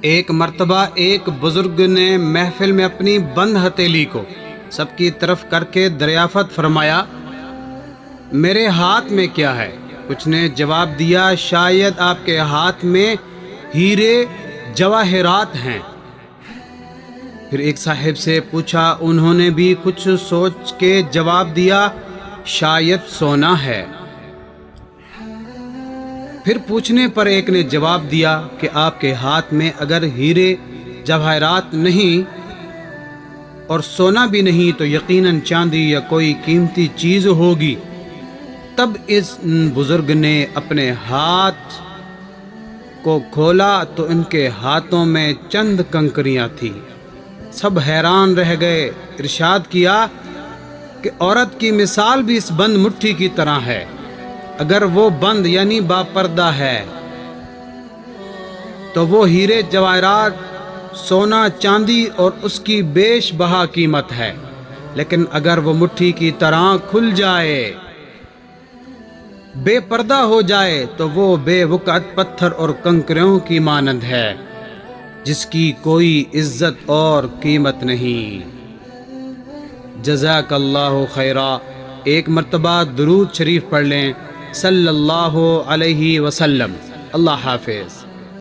ایک مرتبہ ایک بزرگ نے محفل میں اپنی بند ہتھیلی کو سب کی طرف کر کے دریافت فرمایا، میرے ہاتھ میں کیا ہے؟ کچھ نے جواب دیا، شاید آپ کے ہاتھ میں ہیرے جواہرات ہیں۔ پھر ایک صاحب سے پوچھا، انہوں نے بھی کچھ سوچ کے جواب دیا، شاید سونا ہے۔ پھر پوچھنے پر ایک نے جواب دیا کہ آپ کے ہاتھ میں اگر ہیرے جواہرات نہیں اور سونا بھی نہیں تو یقیناً چاندی یا کوئی قیمتی چیز ہوگی۔ تب اس بزرگ نے اپنے ہاتھ کو کھولا تو ان کے ہاتھوں میں چند کنکریاں تھیں۔ سب حیران رہ گئے۔ ارشاد کیا کہ عورت کی مثال بھی اس بند مٹھی کی طرح ہے، اگر وہ بند یعنی باپردہ ہے تو وہ ہیرے جواہرات، سونا چاندی اور اس کی بیش بہا قیمت ہے، لیکن اگر وہ مٹھی کی طرح کھل جائے، بے پردہ ہو جائے تو وہ بے وقعت پتھر اور کنکریوں کی مانند ہے، جس کی کوئی عزت اور قیمت نہیں۔ جزاک اللہ خیرا۔ ایک مرتبہ درود شریف پڑھ لیں صلی اللہ علیہ وسلم۔ اللہ حافظ۔